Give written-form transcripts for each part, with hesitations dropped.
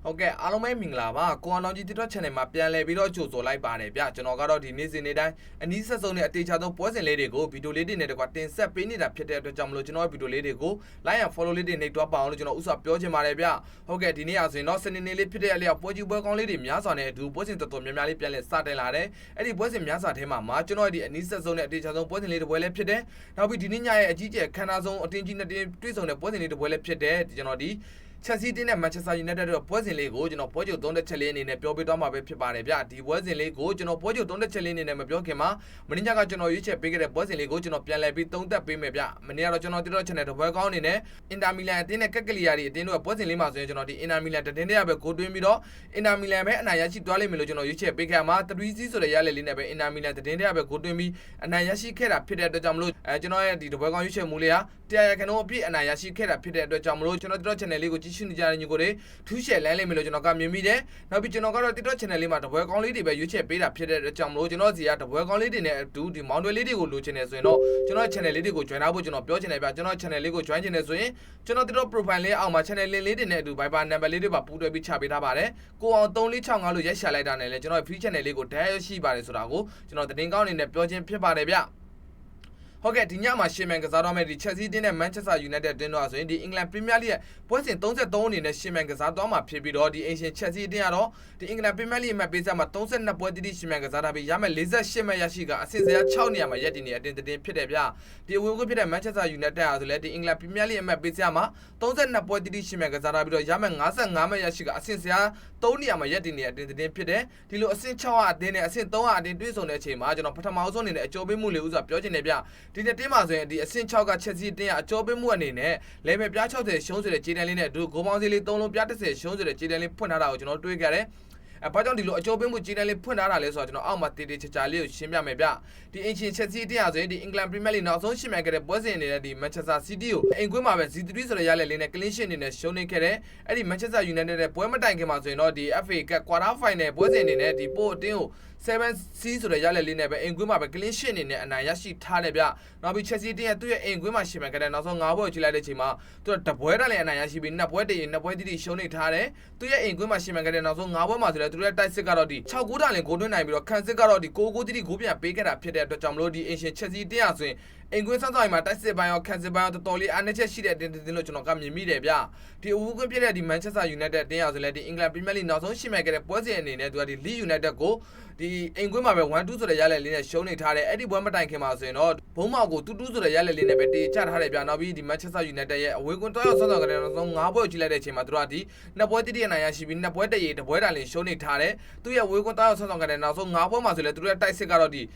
Okay, အားလုံးပဲမင်္ဂလာပါကိုအောင်တော်ကြီး TikTok channel မှာပြန်လည်ပြီးတော့ကြိုဆိုလိုက်ပါတယ်ဗျကျွန်တော်ကတော့ဒီနေ့စဉ်နေ့တိုင်းအနည်းဆက်ဆုံးနဲ့အသေးချာဆုံးပွဲစဉ်လေးတွေကိုဗီဒီယိုလေးတွေနဲ့တကွာတင်ဆက်ပေးနေတာဖြစ်တဲ့အတွက်ကြောင့်မလို့ကျွန်တော်ရဲ့ဗီဒီယိုလေးတွေကို like and follow လေးတွေနှိပ်တွားပါအောင်လို့ကျွန်တော်ဥစွာပြောချင်ပါတယ်ဗျဟုတ်ကဲ့ဒီနေ့အဆိုရင်တော့စနေနေ့လေးဖြစ်တဲ့အလျောက်ပွဲကြီးပွဲကောင်းလေးတွေများစွာနဲ့အတူပွဲစဉ်တော်တော်များများလေးပြန်လည်စတင်လာတယ်အဲ့ဒီပွဲစဉ်များစွာထဲမှာကျွန်တော်ရဲ့ဒီအနည်းဆက်ဆုံးနဲ့အသေးချာဆုံးပွဲစဉ်လေးတစ်ပွဲလေးဖြစ်တယ်နောက်ပြီးဒီနေ့ညရဲ့အကြီးကျယ်ခမ်းနားဆုံးအတင်းကြီးနဲ့တင်းတွေ့ဆုံတဲ့ပွဲစဉ်လေးတစ်ပွဲလေးဖြစ်တယ်ကျွန်တော်ဒီChelsea နဲ့ Manchester United တို့ပွဲစဉ်လေးကိုကျွန်တော်ပွဲချုပ်သုံးတဲ့ချက်လေးအနေနဲ့ပြောပြသွားမှာပဲဖြစ်ပါတယ်ဗျဒီပွဲစဉ်လေးကိုကျွန်တော်ပွဲချုပ်သုံးတဲ့ချက်လေးအနေနဲ့မပြောခင်မှာမင်းညကကျွန်တော်ရွေးချယ်ပေးခဲ့တဲ့ပွဲစဉ်လေးကိုကျွန်တော်ပြန်လည်ပြီးသုံးသပ်ပေးမယ်ဗျမနေ့ကတော့ကျွန်တော်TikTok channel တစ်ပွဲကောင်းအနေနဲ့ Inter Milan အတင်းနဲ့ကက်ကလီယာတွေအတင်းတို့ပွဲစဉ်လေးမှာဆိုရင်ကျွန်တော်ဒီ Inter Milan တတင်းတရပဲဂိုးသွင်းပြီးတော့ Inter Milan ပဲအနိုင်ရရှိသွားလိမ့်မယ်လို့ကျွန်တော်ရွေးချယ်ပေးခဲ့မှာ3-0ဆိုတဲ့ရလည်လေးနဲ့ပဲ Inter Milan တတင်းတရပဲဂိုးသွင်းပြီးအနိုင်ရရှိခဲ့တာဖြစ်တဲ့အတွက်ကြောင့်မလို့ကျွန်တော်ရဲ့ဒီတစ်ပွဲကောင်းရွေးချယ်မှုလေးဟာတရားရခဏအပြည့်အနိုင်ရရှိခဲ့တာဖြစ်တဲ့အတွက်ကြောင့်မလို့ကျွန်တော်TikTok channel လေးကိုကြည့်ရှုနေကြတဲ့ညီကိုတွေထူးရှယ်လမ်းလိမ့်မယ်လို့ကျွန်တော်ကမြင်မိတယ်နောက်ပြီးကျွန်တော်ကတော့ TikTok channel လေးမှာတပွဲကောင်းလေးတွေပဲရွေးချယ်ပေးတာဖြစ်တဲ့အတွက်ကြောင့်မလို့ကျွန်တော်စီကတပွဲကောင်းလေးတွေနဲ့အတူဒီမောင်တွေလေးတွေကိုလိုချင်နေဆိုရင်တော့ကျွန်တော် channel လေးတွေကို join ဖို့ကျွန်တော်ပြောချင်တယ်ဗျကျွန်တော် channel လေးကို join ချင်နေဆိုရင်ကျွန်တော် TikTok profile လေးအောက်မှာ channel link လေးတွေနဲ့အတူ Viber number လေးတွေပါပူးတွဲပြီးချပေးထားပါတယ်ကိုအောင်3465လို့ရိုက်ရှာလိုက်တာနဲ့လည်းကျွန်တော် free channel လေးကို dash ရှိပါတယ်ဆိုတာကိုကျွန်တော်သတင်းကောင်းအနေနဲ့ပြောခြင်းဖြစ်ပါတယ်ဗျဟုတ်ကဲ့ဒီညမှာရှေ့မှန်ကစားတော့မယ်ဒီ Chelsea တင်းနဲ့ Manchester United တင်းတော့ဆိုရင်ဒီ England Premier League ရဲ့ပွဲစဉ်33အနေနဲ့ရှေ့မှန်ကစားတော့မှာဖြစ်ပြီးတော့ဒီ Ancient Chelsea တင်းကတော့ဒီ England Premier League မှာပေးစားမှာ32ပွဲတိတိရှေ့မှန်ကစားတာပြီးရမယ်48မှတ်ရရှိကအဆင့်စရာ6နေရာမှာရပ်တည်နေအတင်းတင်းဖြစ်တယ်ဗျဒီအဝေးကွင်းဖြစ်တဲ့ Manchester United အားဆိုလဲဒီ England Premier League မှာပေးစားမှာ32ပွဲတိတိရှေ့မှန်ကစားတာပြီးတော့ရမယ်55မှတ်ရရှိကအဆင့်စရာ3နေရာမှာရပ်တည်နေအတင်းတင်းဖြစ်တယ်ဒီလိုအဆင့်6အတင်းနဲ့အဆင့်3အတင်းတွဲဆုံတဲ့အချိန်မှာကျွန်တော်ပထမဆုံးအနေနဲ့အကျိုးပေးမှုလေးဥစွာပြောချင်တယ်ဗျဒီနေ့တင်းမှာဆိုရင်ဒီအဆင့်6က Chelsea တင်းကအကျော်ပေးမှုအနေနဲ့ level ပြား60ရှုံးဆိုတဲ့ခြေတန်းလေးနဲ့အတူဂိုးပေါင်းစည်းလေး3လုံးပြား30ရှုံးဆိုတဲ့ခြေတန်းလေးဖွင့်ထားတာကိုကျွန်တော်တွေ့ခဲ့တယ်ဘာကြောင့်ဒီလိုအကျော်ပေးမှုခြေတန်းလေးဖွင့်ထားတာလဲဆိုတော့ကျွန်တော်အောက်မှာတေးတေးချာချာလေးကိုရှင်းပြမယ်ဗျဒီ Ancient Chelsea တင်းအားဆိုရင်ဒီ England Premier League နောက်ဆုံးရှင်းပြခဲ့တဲ့ပွဲစဉ်အနေနဲ့ဒီ Manchester City ကိုအိမ်ကွင်းမှာပဲ Z3 ဆိုတဲ့ရလည်လေးနဲ့ clean sheet အနေနဲ့ရှုံးနေခဲ့တယ်အဲ့ဒီ Manchester United ရဲ့ပွဲမတိုင်ခင်မှာဆိုရင်တော့ဒီ FA Cup Quarter Final ပွဲစဉ်အနေနဲ့ဒီပို့အတင်းကို7C ဆိုတဲ့ရလည်လေးနဲ့ပဲအိမ်ကွင်းမှာပဲ clean sheet အနေနဲ့အနိုင်ရရှိထားတယ်ဗျနောက်ပြီး Chelsea တင်းရဲ့သူ့ရဲ့အိမ်ကွင်းမှာရှင်းပြခဲ့တဲ့နောက်ဆုံး9ပွဲကိုကြည့်လိုက်တဲ့အချိန်မှာသူကတပွဲတလည်းအနိုင်ရရှိပြီး2ပွဲတည်း2ပွဲတိတိရှုံးနေထားတယ်သူ့ရဲ့အိမ်ကွင်းမှာရှင်းပြခဲ့တဲ့နောက်ဆုံး9ပွဲမှာဆိုလည်းသူရဲ့တိုက်စစ်ကတော့ဒီ6ဂိုးတာလင်ဂိုးသွင်းနိုင်ပြီးတော့ခံစစ်ကတော့ဒီ9ဂိုးတိတိဂိုးပြန်ပေးခဲ့တာဖြစ်တဲ့အတွက်ကြောင့်မလို့ဒီ Ancient Chelsea တင်းအားဆိုရင်အိမ်ကွင်းစောင့်ဆောင်မှာတိုက်စစ်ပိုင်းရောခံစစ်ပိုင်းရောတော်တော်လေးအားနည်းချက်ရှိတဲ့တင်းလို့ကျွန်တော်ကမြင်မိတယ်ဗျဒီအဝူးကွင်းပြတဲ့ဒီ Manchester United တင်းအားဆိုလည်းဒီ England Premier League နောက်ဆုံးရှင်းပြခဲ့တဲ့ပွဲစဉ်အနေနဲ့သူကဒီ Leeds United ကိုဒီအိမ်ကွင်းမှာပဲ 1-2 ဆိုတဲ့ရလည်လေးနဲ့ရှုံးနေထားတယ်အဲ့ဒီပွဲမတိုင်ခင်မှာဆိုရင်တော့ဘုံမောက်ကို2-2ဆိုတဲ့ရလည်လေးနဲ့ပဲတေချထားတယ်ဗျနောက်ပြီးဒီ Manchester United ရဲ့အဝေးကွင်းတောက်ရောက်ဆော့ဆော့ကလေးနောက်ဆုံး9ပွဲကိုကြည့်လိုက်တဲ့အချိန်မှာသူတို့ကဒီ2ပွဲတိတိအနိုင်ရရှိပြီး2ပွဲတည်း1ပွဲတာလင်ရှုံးနေထားတယ်သူ့ရဲ့အဝေးကွင်းတောက်ရောက်ဆော့ဆော့ကလေးနောက်ဆုံး9ပွဲမှာဆိုလည်းသူတို့ရဲ့တိုက်စစ်ကတော့ဒ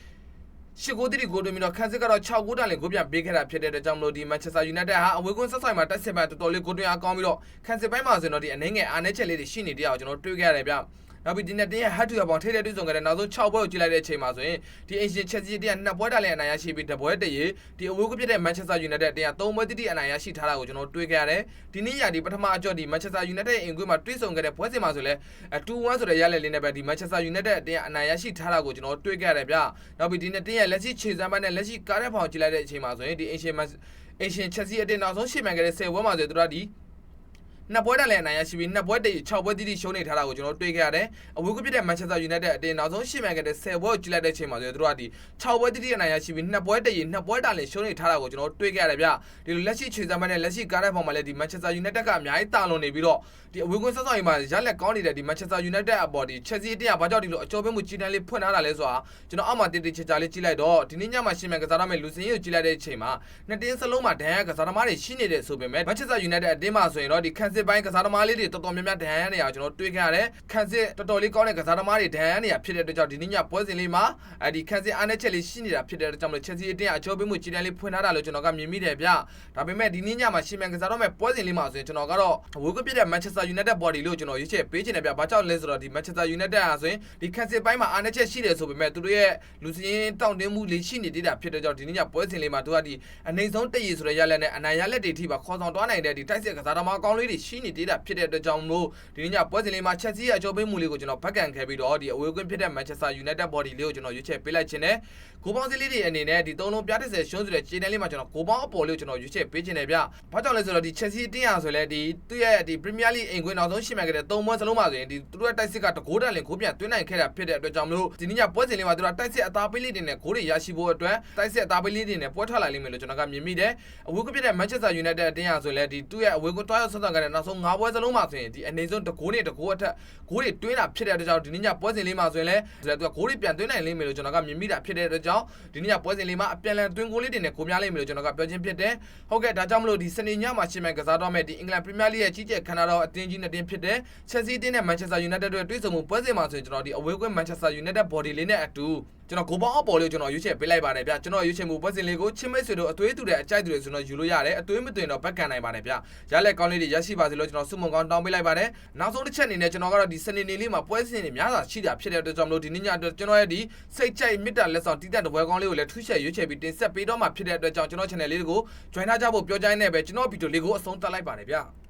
ီရှစ်ဂိုးတိတိဂိုးသွင်းပြီးတော့ခန်းစစ်ကတော့6ဂိုးတာလင်ဂိုးပြန်ပေးခဲ့တာဖြစ်တဲ့အတွက်ကြောင့်မလို့ဒီ Manchester United ဟာအဝေးကွင်းဆက်ဆိုင်မှာတိုက်စစ်ပိုင်းတော်တော်လေးဂိုးသွင်းအားကောင်းပြီးတော့ခန်းစစ်ပိုင်းမှာဆိုရင်တော့ဒီအနေငယ်အားနည်းချက်လေးတွေရှိနေတဲ့အကြောင်းကျွန်တော်တွေ့ခဲ့ရတယ်ဗျနောက်ပြီးဒီနေ့တင်းရဲ့ hat to ပေါင်းထိတဲ့တွေ့ဆုံခဲ့တဲ့နောက်ဆုံး6ပွဲကိုကြည့်လိုက်တဲ့အချိန်မှာဆိုရင်ဒီ Ancient Chelsea တင်းက2ပွဲတာလင်အနိုင်ရရှိပြီး1ပွဲတည်းဒီအဝေးကွင်းဖြစ်တဲ့ Manchester United တင်းက3ပွဲတိတိအနိုင်ရရှိထားတာကိုကျွန်တော်တွေ့ခဲ့ရတယ်ဒီနေ့ရာဒီပထမအကျော့ဒီ Manchester United ရဲ့အင်ကွင်းမှာတွေ့ဆုံခဲ့တဲ့ပွဲစဉ်မှာဆိုလဲ2-1ဆိုတဲ့ရလည်လေးနဲ့ပဲဒီ Manchester United တင်းကအနိုင်ရရှိထားတာကိုကျွန်တော်တွေ့ခဲ့ရတယ်ဗျနောက်ပြီးဒီနေ့တင်းရဲ့လက်ရှိခြေစမ်းပိုင်းနဲ့လက်ရှိကားတဲ့ဖောင်ကြည့်လိုက်တဲ့အချိန်မှာဆိုရင်ဒီ Ancient Chelsea အတင်းနောက်ဆုံးရှေ့မှန်ခဲ့တဲ့10ပွဲမှာဆိုတော့သူတို့ဒီ2ပွဲတလည်းအနိုင်ရရှိပြီး2ပွဲတည်း6ပွဲတိတိရှုံးနေထားတာကိုကျွန်တော်တွေ့ခဲ့ရတယ်အဝေးကွင်းဖြစ်တဲ့ Manchester United အတင်းနောက်ဆုံးရှေ့မှန်ခဲ့တဲ့10ပွဲကိုကြည့်လိုက်တဲ့အချိန်မှာဆိုသူတို့ကဒီ6ပွဲတိတိအနိုင်ရရှိပြီး2ပွဲတည်း2ပွဲတာလည်းရှုံးနေထားတာကိုကျွန်တော်တွေ့ခဲ့ရတယ်ဗျဒီလိုလက်ရှိခြေစမ်းပိုင်းနဲ့လက်ရှိကားတဲ့ဖောင်မှာလည်းဒီ Manchester United ကအများကြီးတာလွန်နေပြီးတော့ဒီအဝေးကွင်းဆက်ဆောင်ရေးမှာရလက်ကောင်းနေတဲ့ဒီ Manchester United အပေါ်ဒီ Chelsea အတင်းကဘာကြောင့်ဒီလိုအကျော်ပေးမှုကြီးတန်းလေးဖွင့်ထားတာလဲဆိုတာကျွန်တော်အောက်မှာတေးတေးချာချာလေးကြည့်လိုက်တော့ဒီနေ့ညမှာရှင်းမှန်ကစားရမယ့်လူစင်ကြီးကိုကြည့်လိုက်တဲ့အချိန်မှာနှစ်တင်းစလုံးမှာဒဏ်ရာကစားသမားတွေရှိနေတယ်ဆိုပေမဲ့ Manchester United အတင်းမှာဆိုရင်တော့ဒီခန်းစစ်ပိုင်းကစားသမားလေးတွေတော်တော်များများဒဏ်ရာရနေအောင်ကျွန်တော်တွေ့ခဲ့ရတယ်ခန်းစစ်တော်တော်လေးကောင်းတဲ့ကစားသမားတွေဒဏ်ရာရနေရဖြစ်တဲ့အတွက်ကြောင့်ဒီနေ့ညပွဲစဉ်လေးမှာဒီခန်းစစ်အားနည်းချက်လေးရှိနေတာဖြစ်တဲ့အတွက်ကြောင့်မလို့ Chelsea အတင်းကအကျော်ပေးမှုကြီးတန်းလေးဖွင့်ထားတာလို့ကျွန်တော်ကမြင်မိတယ်ဗျဒါပေမဲ့ဒီနေ့ညမှာရှင်းမှန်ကစားရမယ့်ပွဲစဉ်လေးမှာဆိုရင်ကျွန်တော်ကတော့ဝေးကွင်းပြတဲ့ Manchester United body လို့ကျွန်တော်ရွေးချယ်ပေးချင်တယ်ဗျဘာကြောင့်လဲဆိုတော့ဒီ Manchester United အားဆိုရင်ဒီခန်းစစ်ပိုင်းမှာအားနည်းချက်ရှိတယ်ဆိုပေမဲ့သူတို့ရဲ့လူစင်းတောင့်တင်းမှုလေးရှိနေသေးတာဖြစ်တဲ့ကြောင့်ဒီနေ့ညပွဲစဉ်လေးမှာသူကဒီအနေဆုံးတည်ရည်ဆိုတဲ့ရလက်နဲ့အနိုင်ရလက်တွေထိပါခေါ်ဆောင်သွားနိုင်တဲ့ဒီတိုက်စစ်ကစားသမားကောင်းလေးတွေ ရှိနေသေးတာဖြစ်တဲ့အတွက်ကြောင့်မလို့ဒီနေ့ညပွဲစဉ်လေးမှာချက်စီးရဲ့အကျော်ပေးမှုလေးကိုကျွန်တော်ဘက်ကန်ခဲ့ပြီးတော့ဒီအဝေးကွင်းဖြစ်တဲ့ Manchester United body လေးကိုကျွန်တော်ရွေးချယ်ပေးလိုက်ခြင်းနဲ့ဂိုးပေါင်းစီးလေးတွေအနေနဲ့ဒီသုံးလုံးပြတ်30ရှုံးဆိုတဲ့ခြေတန်းလေးမှာကျွန်တော်ဂိုးပေါင်းအပေါ်လေးကိုကျွန်တော်ရွေးချယ်ပေးခြင်းနဲ့ဗျ။ဘာကြောင့်လဲဆိုတော့ဒီချက်စီးတင်းရဆိုလဲဒီသူ့ရဲ့ဒီ Premier League အိမ်ကွင်းနောက်ဆုံးရှိမှခဲ့တဲ့3ပွဲစလုံးမှာဆိုရင်ဒီသူတို့ရဲ့တိုက်စစ်ကတကိုးတန်လင်ဂိုးပြန်သွင်းနိုင်ခဲ့တာဖြစ်တဲ့အတွက်ကြောင့်မလို့ဒီနေ့ညပွဲစဉ်လေးမှာသူတို့တိုက်စစ်အသားပေးလေးတွေနဲ့ဂိုးတွေရရှိဖို့အတွက်တိုက်စစ်အသားပေးလေးတွေနဲ့ပွဲထွက်လာလိမ့်မယ်လို့ကျွန်တော်ကမြင်မိတယ်။အဝေးကွင်းဖြစ်တဲ့ Manchester United အတင်းရဆိုလဲဒီသူ့ရဲ့အဝေးကွင်းတွားရောက်ဆက်ဆံခဲ့တဲ့နောက်ဆုံး5ပွဲစလုံးမှာဆိုရင်ဒီအနေဆုံးတကိုးနဲ့တကိုးအထက်ဂိုးတွေတွင်းတာဖြစ်တဲ့အတွက်ကြောင့်ဒီနေ့ညပွဲစဉ်လေးမှာဆိုရင်လဲသူကဂိုးတွေပြန်သွင်းနိုင်လိမ့်မယ်လို့ကျွန်တော်ကမြင်မိတာဖြစ်တဲ့အတွက်ကြောင့်ဒီနေ့ညပွဲစဉ်လေးမှာအပြန်လန်သွင်းဂိုးလေးတွေနဲ့ဂိုးများလိမ့်မယ်လို့ကျွန်တော်ကပြောချင်းဖြစ်တယ်။ဟုတ်ကဲ့ဒါကြောင့်မလို့ဒီစနေညမှာရှင်းမယ်ကစားတော့မယ်ဒီအင်္ဂလန် Premier League ရဲ့ကြီးကျယ်ခမ်းနားတော့အသင်းကြီးနှစ်တင်းဖြစ်တဲ့ Chelsea တင်းနဲ့ Manchester United တို့တွေ့ဆုံမှုပွဲစဉ်မှာဆိုရင်ကျွန်တော်ဒီအဝေးကွင်း Manchester United body လေးနဲ့အတူကျွန်တော်ဂိုးပေါင်းအပေါ်လေးကိုကျွန်တော်ရွေးချယ်ပေးလိုက်ပါတယ်ဗျကျွန်တော်ရွေးချယ်မှုပွဲစဉ်လေးကိုချင်းမိတ်ဆွေတို့အသွေးတူတဲ့အကြိုက်တူတွေဆိုတော့ယူလို့ရတယ်အသွေးမသွင်းတော့ဘက်ကန်နိုင်ပါတယ်ဗျရလက်ကောင်းလေးတွေရရှိပါစေလို့ကျွန်တော်ဆုမွန်ကောင်းတောင်းပေးလိုက်ပါတယ်နောက်ဆုံးတစ်ချက်အနေနဲ့ကျွန်တော်ကတော့ဒီစနေနေ့လေးမှာပွဲစဉ်တွေများစွာရှိတာဖြစ်တဲ့အတွက်ကြောင့်မလို့ဒီနေ့ညအတွက်ကျွန်တော်ရဲ့ဒီစိတ်ကြိုက်မြစ်တာလက်ဆောင်တီးတန့်တပွဲကောင်းလေးကိုလည်းထူးချဲ့ရွေးချယ်ပြီးတင်ဆက်ပေးတော့မှာဖြစ်တဲ့အတွက်ကြောင့်ကျွန်တော် channel လေးကို join ထားကြဖို့ပြောကြရင်းနဲ့ပဲကျွန်တော်ဗီဒီယိုလေးကိုအဆုံးသတ်လိုက်ပါတယ်ဗျ